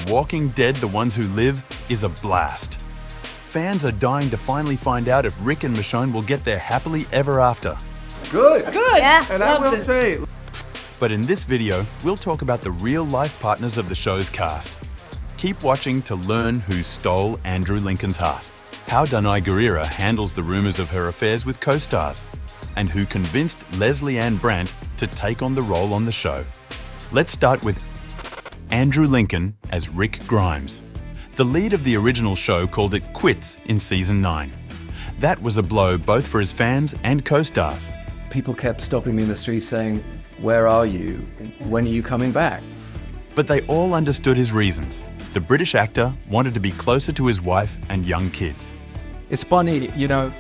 Walking Dead: The Ones Who Live is a blast. Fans are dying to finally find out if Rick and Michonne will get their happily ever after. Good. Yeah, And I will say, But in this video, we'll talk about the real-life partners of the show's cast. Keep watching to learn who stole Andrew Lincoln's heart, how Danai Gurira handles the rumors of her affairs with co-stars, and who convinced Lesley Ann Brandt to take on the role on the show. Let's start with Andrew Lincoln as Rick Grimes. The lead of the original show called it quits in season 9. That was a blow both for his fans and co-stars. People kept stopping me in the street saying, "Where are you? When are you coming back?" But they all understood his reasons. The British actor wanted to be closer to his wife and young kids. It's funny, you know,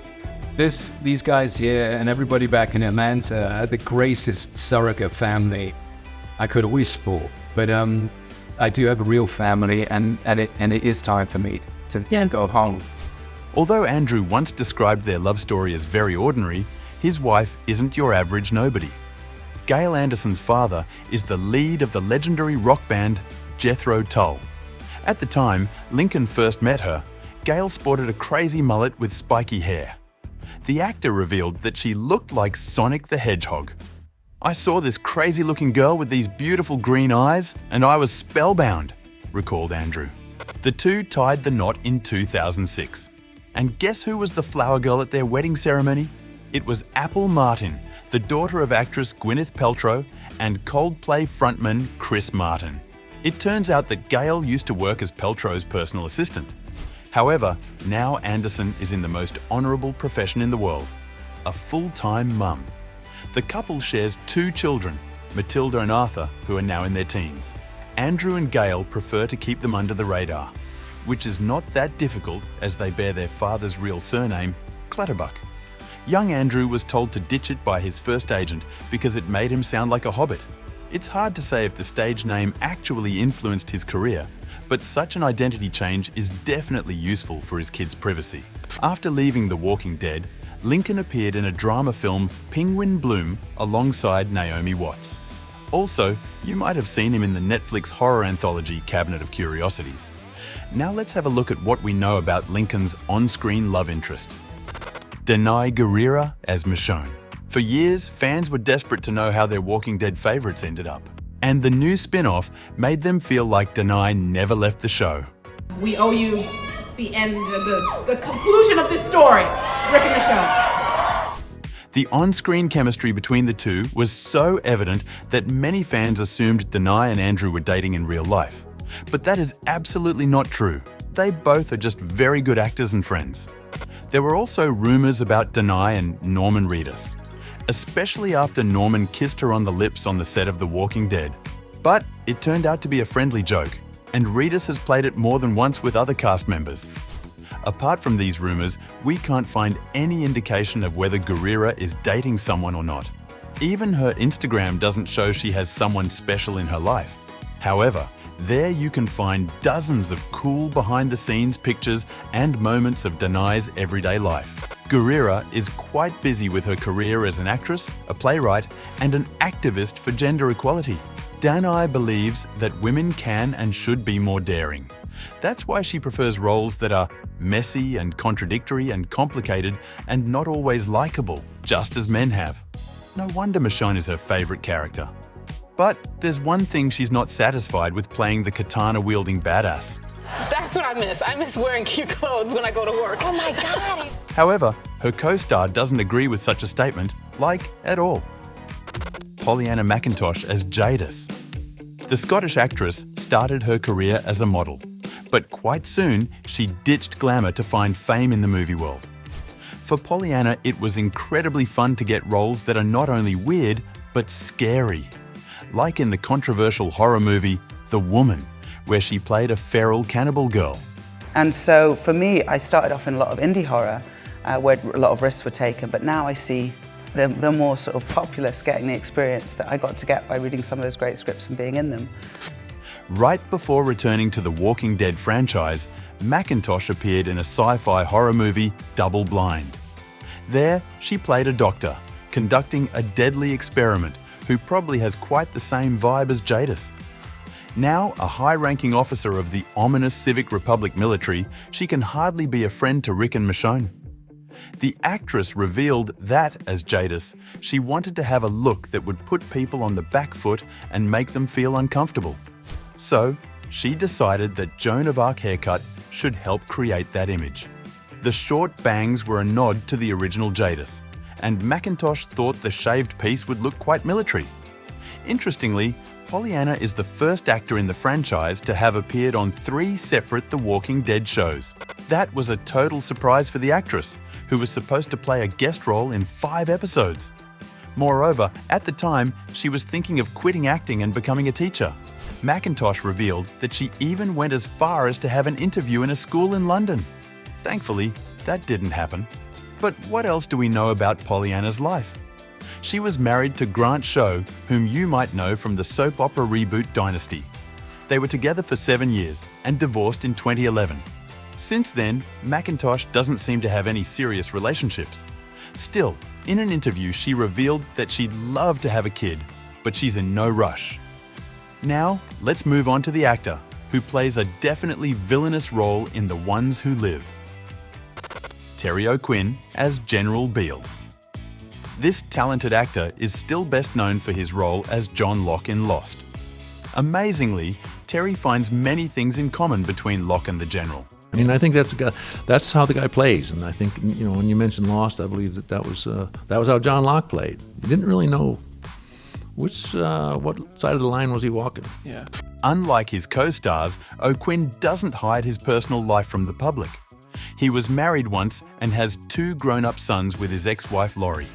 these guys here and everybody back in Atlanta are the greatest surrogate family I could have wished for. But I do have a real family, and it is time for me to go home. Although Andrew once described their love story as very ordinary, his wife isn't your average nobody. Gail Anderson's father is the lead of the legendary rock band Jethro Tull. At the time Lincoln first met her, Gail sported a crazy mullet with spiky hair. The actor revealed that she looked like Sonic the Hedgehog. "I saw this crazy-looking girl with these beautiful green eyes, and I was spellbound," recalled Andrew. The two tied the knot in 2006. And guess who was the flower girl at their wedding ceremony? It was Apple Martin, the daughter of actress Gwyneth Paltrow and Coldplay frontman Chris Martin. It turns out that Gail used to work as Paltrow's personal assistant. However, now Anderson is in the most honourable profession in the world, a full-time mum. The couple shares 2 children, Matilda and Arthur, who are now in their teens. Andrew and Gail prefer to keep them under the radar, which is not that difficult as they bear their father's real surname, Clutterbuck. Young Andrew was told to ditch it by his first agent because it made him sound like a hobbit. It's hard to say if the stage name actually influenced his career, but such an identity change is definitely useful for his kids' privacy. After leaving The Walking Dead, Lincoln appeared in a drama film Penguin Bloom alongside Naomi Watts. Also, you might have seen him in the Netflix horror anthology Cabinet of Curiosities. Now let's have a look at what we know about Lincoln's on-screen love interest. Danai Gurira as Michonne. For years, fans were desperate to know how their Walking Dead favourites ended up. And the new spin-off made them feel like Danai never left the show. We owe you the end, the conclusion of this story, Rick and Michonne. The on-screen chemistry between the two was so evident that many fans assumed Danai and Andrew were dating in real life. But that is absolutely not true. They both are just very good actors and friends. There were also rumours about Danai and Norman Reedus, especially after Norman kissed her on the lips on the set of The Walking Dead. But it turned out to be a friendly joke, and Reedus has played it more than once with other cast members. Apart from these rumours, we can't find any indication of whether Gurira is dating someone or not. Even her Instagram doesn't show she has someone special in her life. However, there you can find dozens of cool behind-the-scenes pictures and moments of Danai's everyday life. Gurira is quite busy with her career as an actress, a playwright, and an activist for gender equality. Danai believes that women can and should be more daring. That's why she prefers roles that are messy and contradictory and complicated and not always likable, just as men have. No wonder Michonne is her favourite character. But there's one thing she's not satisfied with playing the katana-wielding badass. That's what I miss. I miss wearing cute clothes when I go to work. Oh my God. However, her co-star doesn't agree with such a statement, like, at all. Pollyanna McIntosh as Jadis. The Scottish actress started her career as a model, but quite soon she ditched glamour to find fame in the movie world. For Pollyanna, it was incredibly fun to get roles that are not only weird, but scary. Like in the controversial horror movie The Woman, where she played a feral cannibal girl. And so for me, I started off in a lot of indie horror, where a lot of risks were taken, but now I see the more sort of populace getting the experience that I got to get by reading some of those great scripts and being in them. Right before returning to the Walking Dead franchise, McIntosh appeared in a sci-fi horror movie, Double Blind. There, she played a doctor, conducting a deadly experiment who probably has quite the same vibe as Jadis. Now a high-ranking officer of the ominous Civic Republic military, she can hardly be a friend to Rick and Michonne. The actress revealed that, as Jadis, she wanted to have a look that would put people on the back foot and make them feel uncomfortable. So, she decided that Joan of Arc haircut should help create that image. The short bangs were a nod to the original Jadis, and McIntosh thought the shaved piece would look quite military. Interestingly, Pollyanna is the first actor in the franchise to have appeared on 3 separate The Walking Dead shows. That was a total surprise for the actress, who was supposed to play a guest role in 5 episodes. Moreover, at the time, she was thinking of quitting acting and becoming a teacher. McIntosh revealed that she even went as far as to have an interview in a school in London. Thankfully, that didn't happen. But what else do we know about Pollyanna's life? She was married to Grant Show, whom you might know from the soap opera reboot Dynasty. They were together for 7 years and divorced in 2011. Since then, McIntosh doesn't seem to have any serious relationships. Still, in an interview, she revealed that she'd love to have a kid, but she's in no rush. Now, let's move on to the actor, who plays a definitely villainous role in The Ones Who Live. Terry O'Quinn as General Beale. This talented actor is still best known for his role as John Locke in Lost. Amazingly, Terry finds many things in common between Locke and the General. I mean, I think that's how the guy plays, and I think, you know, when you mentioned Lost, I believe that was how John Locke played. You didn't really know what side of the line was he walking. Yeah. Unlike his co-stars, O'Quinn doesn't hide his personal life from the public. He was married once and has 2 grown-up sons with his ex-wife Laurie.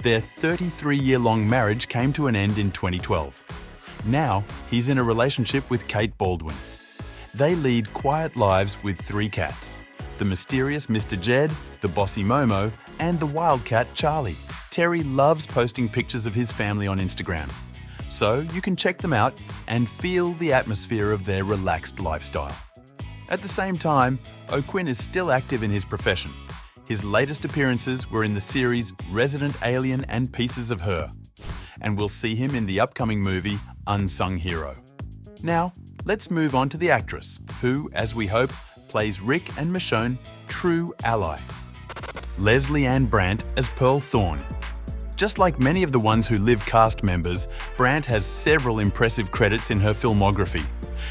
Their 33-year-long marriage came to an end in 2012. Now, he's in a relationship with Kate Baldwin. They lead quiet lives with 3 cats: the mysterious Mr. Jed, the bossy Momo, and the wildcat Charlie. Terry loves posting pictures of his family on Instagram, so you can check them out and feel the atmosphere of their relaxed lifestyle. At the same time, O'Quinn is still active in his profession. His latest appearances were in the series Resident Alien and Pieces of Her, and we'll see him in the upcoming movie Unsung Hero. Now, let's move on to the actress, who, as we hope, plays Rick and Michonne true ally. Lesley Ann Brandt as Pearl Thorne. Just like many of The Ones Who Live cast members, Brandt has several impressive credits in her filmography.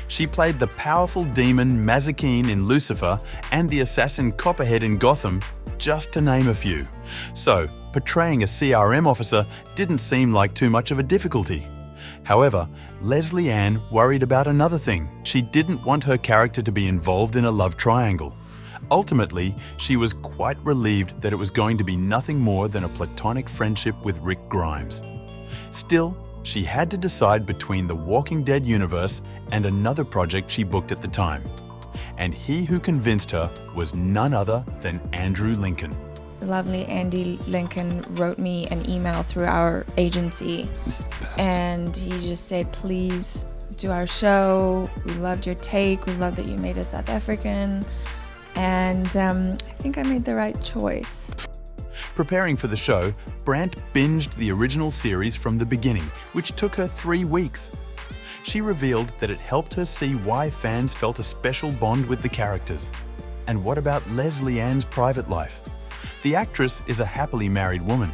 She played the powerful demon Mazikeen in Lucifer and the assassin Copperhead in Gotham, just to name a few. So, portraying a CRM officer didn't seem like too much of a difficulty. However, Lesley Ann worried about another thing. She didn't want her character to be involved in a love triangle. Ultimately, she was quite relieved that it was going to be nothing more than a platonic friendship with Rick Grimes. Still, she had to decide between the Walking Dead universe and another project she booked at the time. And he who convinced her was none other than Andrew Lincoln. The lovely Andy Lincoln wrote me an email through our agency, and he just said, please do our show. We loved your take. We love that you made us South African. And I think I made the right choice. Preparing for the show, Brandt binged the original series from the beginning, which took her 3 weeks. She revealed that it helped her see why fans felt a special bond with the characters. And what about Lesley Ann's private life? The actress is a happily married woman.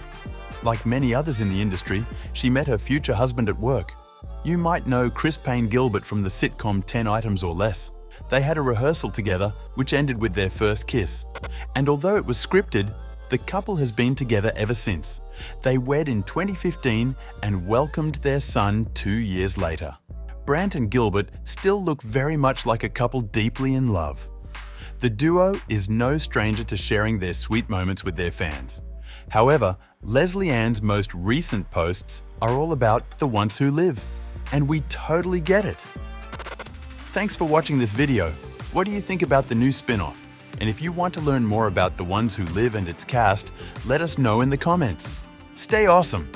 Like many others in the industry, she met her future husband at work. You might know Chris Payne Gilbert from the sitcom 10 Items or Less. They had a rehearsal together, which ended with their first kiss. And although it was scripted, the couple has been together ever since. They wed in 2015 and welcomed their son 2 years later. Brandt and Gilbert still look very much like a couple deeply in love. The duo is no stranger to sharing their sweet moments with their fans. However, Lesley Ann's most recent posts are all about The Ones Who Live, and we totally get it. Thanks for watching this video. What do you think about the new spin-off? And if you want to learn more about The Ones Who Live and its cast, let us know in the comments. Stay awesome!